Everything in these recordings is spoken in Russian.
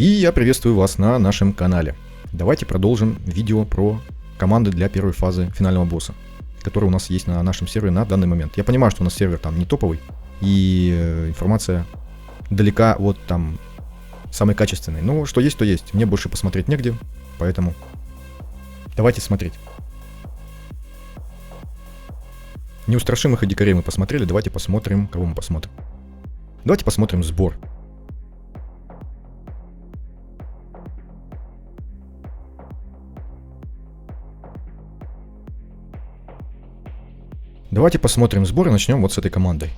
И я приветствую вас на нашем канале. Давайте продолжим видео про команды для первой фазы финального босса, который у нас есть на нашем сервере на данный момент. Я понимаю, что у нас сервер там не топовый, и информация далека от там самой качественной. Но что есть, то есть. Мне больше посмотреть негде, поэтому давайте смотреть. Неустрашимых и дикарей мы посмотрели, давайте посмотрим, кого мы посмотрим. Давайте посмотрим сбор. Давайте посмотрим сбор и начнем вот с этой командой.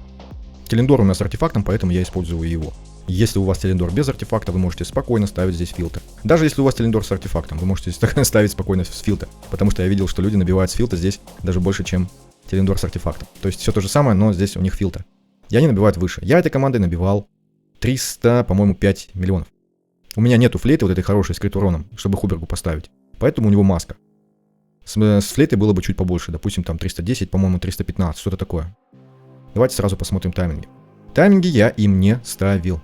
Телендор у нас с артефактом, поэтому я использую его. Если у вас Телендор без артефакта, вы можете спокойно ставить здесь филтр. Даже если у вас Телендор с артефактом, вы можете ставить спокойно с филтр. Потому что я видел, что люди набивают с филтра здесь даже больше, чем Телендор с артефактом. То есть все то же самое, но здесь у них фильтр. И они набивают выше. Я этой командой набивал 300, по-моему, 5 миллионов. У меня нету флейты вот этой хорошей с крит уроном, чтобы Хубергу поставить. Поэтому у него маска. С флейтой было бы чуть побольше, допустим, там 310, по-моему, 315, что-то такое. Давайте сразу посмотрим тайминги. Тайминги я им не ставил.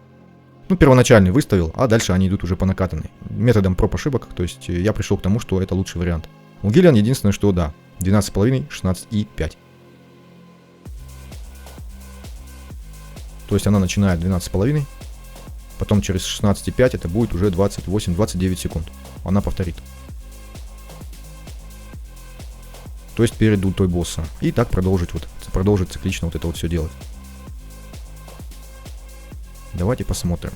Ну, первоначальный выставил, а дальше они идут уже по накатанной. Методом проб ошибок, то есть я пришел к тому, что это лучший вариант. У Гиллиан единственное, что да, 12,5, 16 и 5. То есть она начинает 12,5, потом через 16,5 это будет уже 28-29 секунд. Она повторит. То есть перед ультой босса. И так продолжить циклично вот это вот все делать. Давайте посмотрим.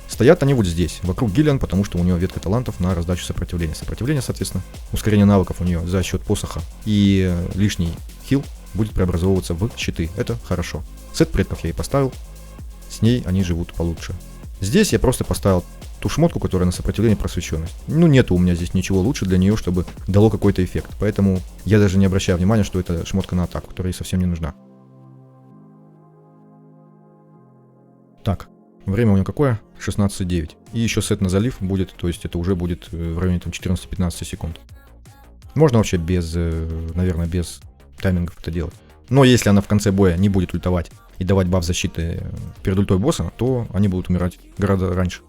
Стоят они вот здесь, вокруг Гиллиан, потому что у нее ветка талантов на раздачу сопротивления. Сопротивление, соответственно, ускорение навыков у нее за счет посоха. И лишний хил будет преобразовываться в щиты. Это хорошо. Сет предков я ей поставил. С ней они живут получше. Здесь я просто поставил ту шмотку, которая на сопротивление просвещенность. Ну, нету у меня здесь ничего лучше для нее, чтобы дало какой-то эффект. Поэтому я даже не обращаю внимания, что это шмотка на атаку, которая ей совсем не нужна. Так, время у нее какое? 16:09. И еще сет на залив будет, то есть это уже будет в районе 14-15 секунд. Можно вообще без, наверное, без таймингов это делать. Но если она в конце боя не будет ультовать и давать баф защиты перед ультой босса, то они будут умирать гораздо раньше.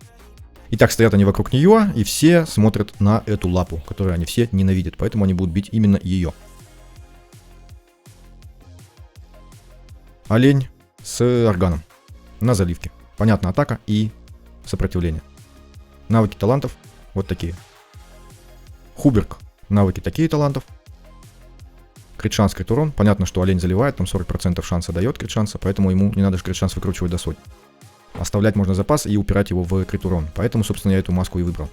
Итак, стоят они вокруг нее, и все смотрят на эту лапу, которую они все ненавидят, поэтому они будут бить именно ее. Олень с органом на заливке. Понятно, атака и сопротивление. Навыки талантов вот такие. Хуберг. Навыки такие талантов. Крит шанс, крит урон. Понятно, что олень заливает, там 40% шанса дает крит шанса, поэтому ему не надо крит шанс выкручивать до сотни. Оставлять можно запас и упирать его в крит урон. Поэтому, собственно, я эту маску и выбрал.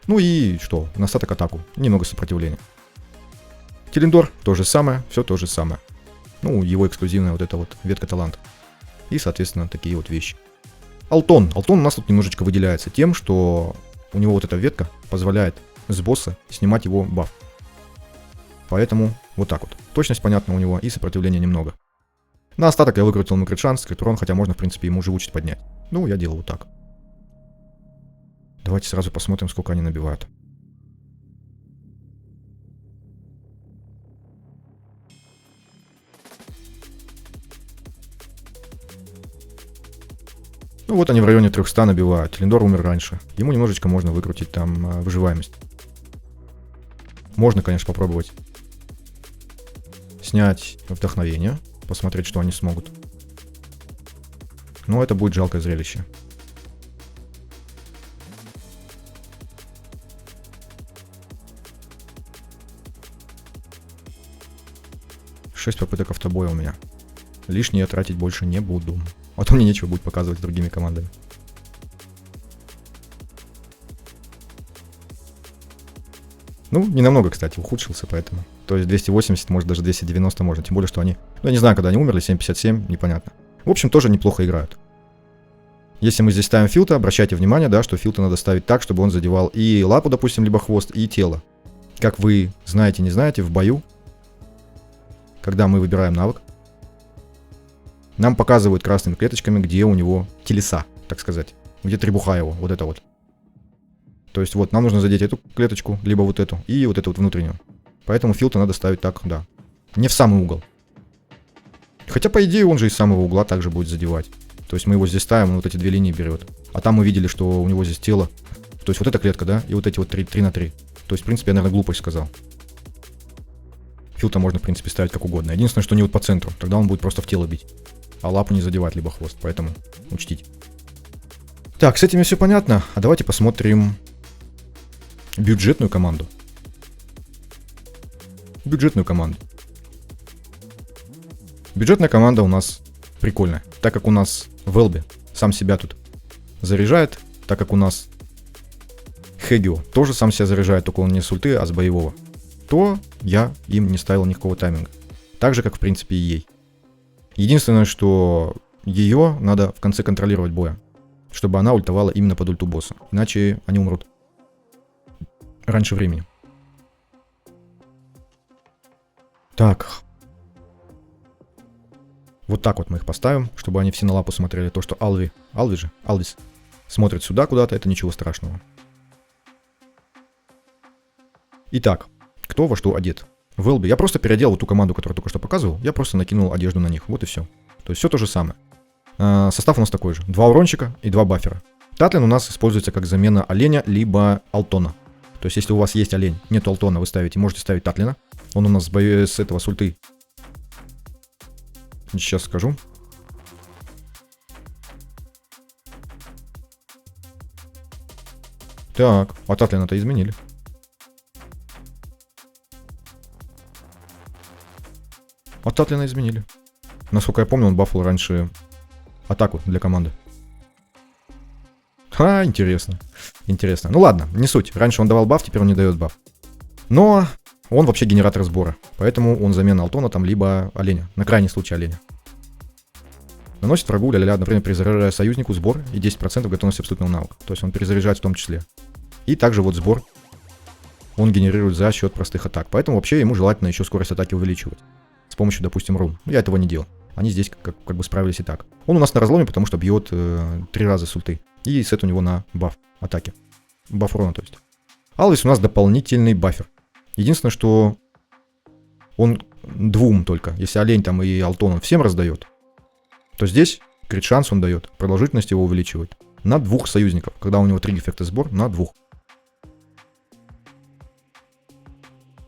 Ну и что? На остаток атаку. Немного сопротивления. Телендор то же самое, все то же самое. Ну, его эксклюзивная вот эта вот ветка таланта. И, соответственно, такие вот вещи. Алтон. Алтон у нас тут немножечко выделяется тем, что у него вот эта ветка позволяет с босса снимать его баф. Поэтому вот так вот. Точность понятна у него и сопротивления немного. На остаток я выкрутил ему крит шанс, крит урон, хотя можно, в принципе, ему живучесть поднять. Ну, я делал вот так. Давайте сразу посмотрим, сколько они набивают. Ну вот они в районе 300 набивают. Телендор умер раньше. Ему немножечко можно выкрутить там выживаемость. Можно, конечно, попробовать снять вдохновение. Посмотреть, что они смогут. Но это будет жалкое зрелище. Шесть попыток автобоя у меня. Лишнее я тратить больше не буду. А то мне нечего будет показывать с другими командами. Ну, не намного, кстати, ухудшился, поэтому. То есть 280, может даже 290 можно. Тем более, что они... Ну, я не знаю, когда они умерли, 7.57, непонятно. В общем, тоже неплохо играют. Если мы здесь ставим филта, обращайте внимание, да, что филта надо ставить так, чтобы он задевал и лапу, допустим, либо хвост, и тело. Как вы знаете, не знаете, в бою, когда мы выбираем навык, нам показывают красными клеточками, где у него телеса, так сказать. Где требуха его, вот это вот. То есть вот нам нужно задеть эту клеточку, либо вот эту, и вот эту вот внутреннюю. Поэтому филта надо ставить так, да. Не в самый угол. Хотя, по идее, он же из самого угла также будет задевать. То есть мы его здесь ставим, он вот эти две линии берет. А там мы видели, что у него здесь тело. То есть вот эта клетка, да, и вот эти вот 3 на 3. То есть, в принципе, я, наверное, глупость сказал. Филта можно, в принципе, ставить как угодно. Единственное, что не вот по центру. Тогда он будет просто в тело бить. А лапу не задевать, либо хвост. Поэтому учтите. Так, с этим все понятно. А давайте посмотрим бюджетную команду. Бюджетную команду. Бюджетная команда у нас прикольная. Так как у нас Велби сам себя тут заряжает, так как у нас Хэгио тоже сам себя заряжает, только он не с ульты, а с боевого, то я им не ставил никакого тайминга. Так же, как в принципе и ей. Единственное, что ее надо в конце контролировать боя, чтобы она ультовала именно под ульту босса. Иначе они умрут раньше времени. Так. Вот так вот мы их поставим, чтобы они все на лапу смотрели. То, что Алвис смотрит сюда куда-то, это ничего страшного. Итак, кто во что одет? Велби. Я просто переоделал ту команду, которую только что показывал. Я просто накинул одежду на них. Вот и все. То есть все то же самое. Состав у нас такой же. 2 урончика и 2 баффера. Татлин у нас используется как замена оленя, либо алтона. То есть если у вас есть олень, нет алтона, вы ставите, можете ставить Татлина. Он у нас с этого с ульты. Сейчас скажу. Так, а Татлина-то изменили. А Татлина изменили. Насколько я помню, он бафал раньше атаку для команды. Интересно. Интересно. Ну ладно, не суть. Раньше он давал баф, теперь он не дает баф. Но он вообще генератор сбора. Поэтому он замена алтона там, либо оленя. На крайний случай оленя. Наносит врагу ля-ля-ля, например, перезаряжая союзнику сбор и 10% готовности абсолютного навыка. То есть он перезаряжает в том числе. И также вот сбор он генерирует за счет простых атак. Поэтому вообще ему желательно еще скорость атаки увеличивать. С помощью, допустим, рун. Я этого не делал. Они здесь как бы справились и так. Он у нас на разломе, потому что бьет 3 раза с ульты. И сет у него на баф атаки. Баф урона, то есть. Алвис у нас дополнительный баффер. Единственное, что он двум только. Если олень там и алтон он всем раздает, то здесь крит шанс он дает. Продолжительность его увеличивает. На 2 союзников. Когда у него 3 эффекта сбор, на 2.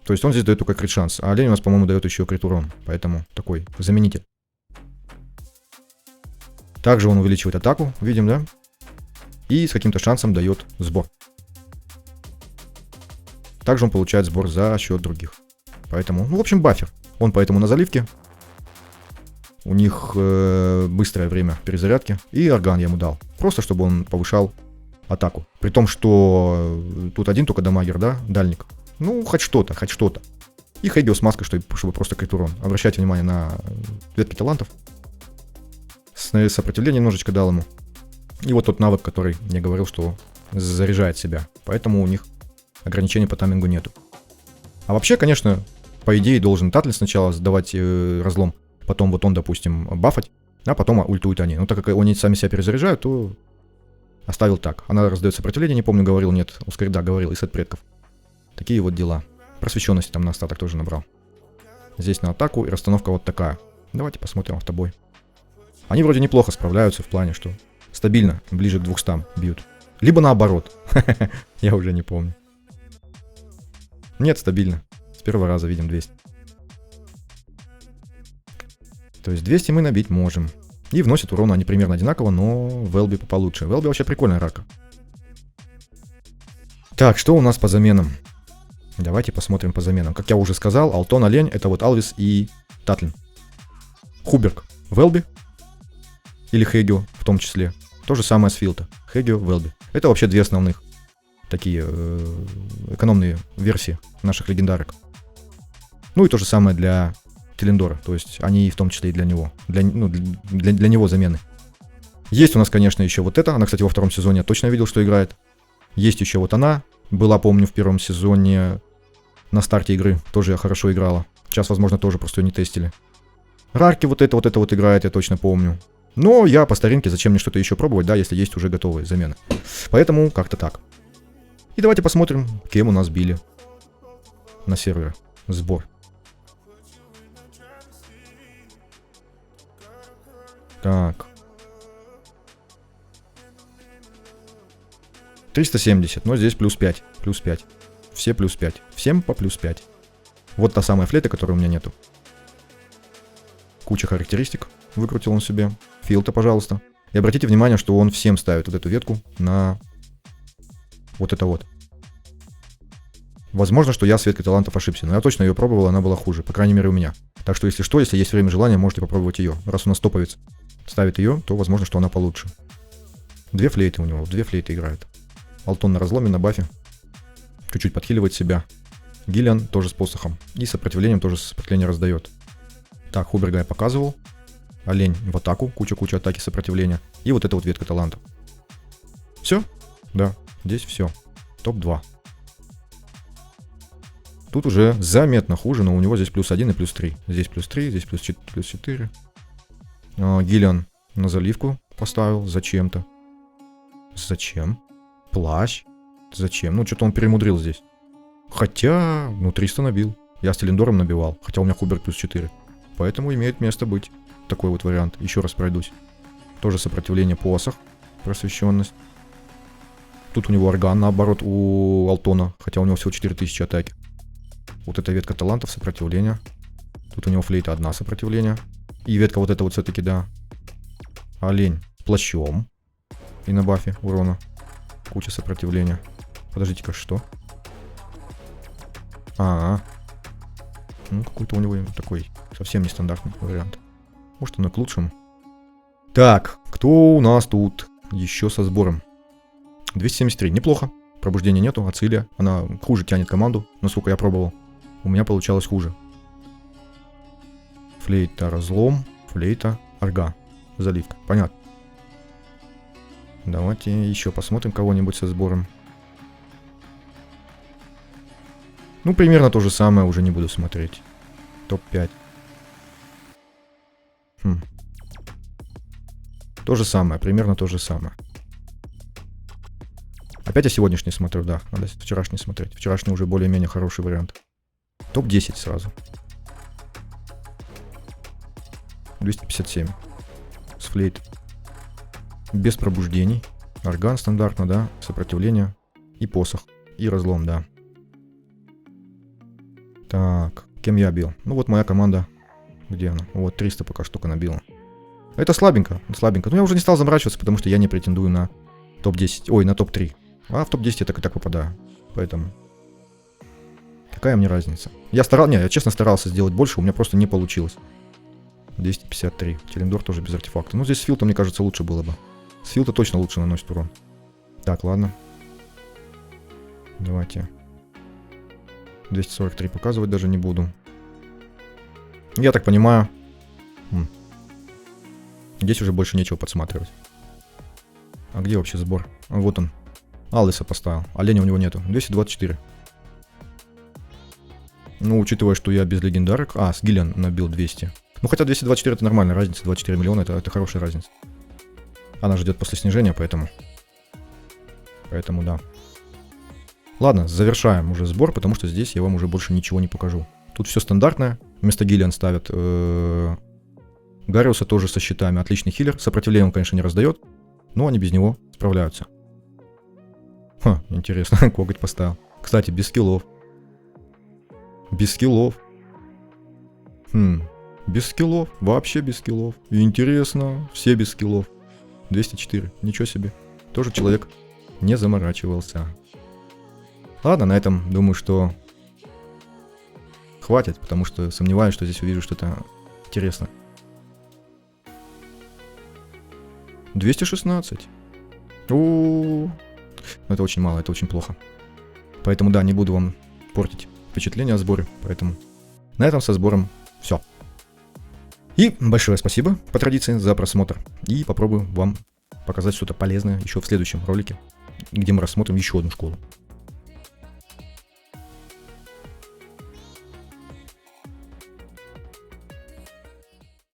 То есть он здесь дает только крит шанс. А олень у нас, по-моему, дает еще крит урон. Поэтому такой заменитель. Также он увеличивает атаку, видим, да? И с каким-то шансом дает сбор. Также он получает сбор за счет других. Поэтому, ну, в общем, баффер. Он поэтому на заливке. У них быстрое время перезарядки. И орган я ему дал. Просто, чтобы он повышал атаку. При том, что тут один только дамагер, да? Дальник. Ну, хоть что-то, хоть что-то. И Хэгио с маской, чтобы просто крит урон. Обращайте внимание на ветки талантов. Сопротивление немножечко дал ему. И вот тот навык, который я говорил, что заряжает себя. Поэтому у них ограничений по таймингу нету. А вообще, конечно, по идее должен Татлин сначала сдавать разлом. Потом вот он, допустим, бафать. А потом ультуют они. Но так как они сами себя перезаряжают, то оставил так. Она раздает сопротивление, не помню, говорил, нет. Да, говорил, и сет предков. Такие вот дела. Просвещенности там на остаток тоже набрал. Здесь на атаку и расстановка вот такая. Давайте посмотрим автобой. Они вроде неплохо справляются в плане, что стабильно, ближе к 200 бьют. Либо наоборот. Я уже не помню. Нет, стабильно. С первого раза видим 200. То есть 200 мы набить можем. И вносят урона они примерно одинаково, но Велби получше. Велби вообще прикольная рака. Так, что у нас по заменам? Давайте посмотрим по заменам. Как я уже сказал, Алтон, Олень, это вот Алвис и Татлин. Хуберг, Велби. Или Хэгио в том числе. То же самое с Филта. Хэгио, Велби. Это вообще 2 основных такие экономные версии наших легендарок. Ну и то же самое для Телендора. То есть они в том числе и для него. Для него замены. Есть у нас, конечно, еще вот эта. Она, кстати, во 2 сезоне я точно видел, что играет. Есть еще вот она. Была, помню, в 1 сезоне на старте игры. Тоже я хорошо играла. Сейчас, возможно, тоже просто ее не тестили. Рарки вот это вот играет, я точно помню. Но я по старинке, зачем мне что-то еще пробовать, да, если есть уже готовые замены. Поэтому как-то так. И давайте посмотрим, кем у нас били на сервере. Сбор. Так. 370, но здесь плюс 5. Плюс 5. Все плюс 5. Всем по плюс 5. Вот та самая флейта, которой у меня нету. Куча характеристик выкрутил он себе. Филта, пожалуйста. И обратите внимание, что он всем ставит вот эту ветку на вот это вот. Возможно, что я с веткой талантов ошибся, но я точно ее пробовал, она была хуже. По крайней мере, у меня. Так что, если что, если есть время и желание, можете попробовать ее. Раз у нас топовец ставит ее, то возможно, что она получше. Две флейты у него, две флейты играет. Алтон на разломе, на бафе. Чуть-чуть подхиливает себя. Гиллиан тоже с посохом. И сопротивлением тоже сопротивление раздает. Так, Хуберга я показывал. Олень в атаку, куча-куча атаки, сопротивления. И вот эта вот ветка талантов. Все? Да, здесь все. Топ-2. Тут уже заметно хуже, но у него здесь плюс 1 и плюс 3. Здесь плюс 3, здесь плюс 4. Гиллиан на заливку поставил зачем-то. Зачем? Плащ. Зачем? Ну, что-то он перемудрил здесь. Хотя, ну, 300 набил. Я с Телендором набивал, хотя у меня Хуберг плюс 4. Поэтому имеет место быть такой вот вариант. Еще раз пройдусь. Тоже сопротивление посох. Просвещенность. Тут у него орган, наоборот, у Алтона. Хотя у него всего 4000 атаки. Вот эта ветка талантов, сопротивление. Тут у него флейта одна сопротивление. И ветка вот эта вот все-таки, да. Олень плащом. И на бафе урона. Куча сопротивления. Подождите-ка, что? Ну, какой-то у него такой совсем нестандартный вариант. Может, он и к лучшему. Так, кто у нас тут еще со сбором? 273, неплохо. Пробуждения нету, Ацилия. Она хуже тянет команду, насколько я пробовал. У меня получалось хуже. Флейта разлом, флейта арга. Заливка, понятно. Давайте еще посмотрим кого-нибудь со сбором. Ну, примерно то же самое, уже не буду смотреть. Топ-5. То же самое, примерно то же самое. Опять я сегодняшний смотрю, да. Надо вчерашний смотреть. Вчерашний уже более-менее хороший вариант. Топ-10 сразу. 257. С флейт. Без пробуждений. Орган стандартно, да. Сопротивление. И посох. И разлом, да. Так, кем я бил? Ну вот моя команда. Где она? Вот 300 пока штука набила. Это слабенько, слабенько. Но я уже не стал заморачиваться, потому что я не претендую на топ-10. Ой, на топ-3. А в топ-10 я так и так попадаю. Поэтому... Какая мне разница? Я честно старался сделать больше, у меня просто не получилось. 253. Телендор тоже без артефакта. Ну здесь с филтом, мне кажется, лучше было бы. С филта точно лучше наносит урон. Так, ладно. Давайте... 243 показывать даже не буду. Я так понимаю. Здесь уже больше нечего подсматривать. А где вообще сбор? А, вот он. Алиса поставил. Оленя у него нету. 224. Ну, учитывая, что я без легендарок... с Гиллиан набил 200. Ну, хотя 224 это нормальная разница. 24 миллиона это хорошая разница. Она ждет после снижения, поэтому... Поэтому, да. Ладно, завершаем уже сбор, потому что здесь я вам уже больше ничего не покажу. Тут все стандартное. Вместо Гиллиан ставят Гариуса тоже со щитами. Отличный хилер. Сопротивление он, конечно, не раздает, но они без него справляются. Интересно, коготь поставил. Кстати, без скиллов. Без скиллов. Без скиллов. Вообще без скиллов. Интересно. Все без скиллов. 204. Ничего себе. Тоже человек не заморачивался. Ладно, на этом думаю, что хватит, потому что сомневаюсь, что здесь увижу что-то интересное. 216. Это очень мало, это очень плохо. Поэтому, да, не буду вам портить впечатление о сборе. Поэтому на этом со сбором все. И большое спасибо, по традиции, за просмотр. И попробую вам показать что-то полезное еще в следующем ролике, где мы рассмотрим еще одну школу.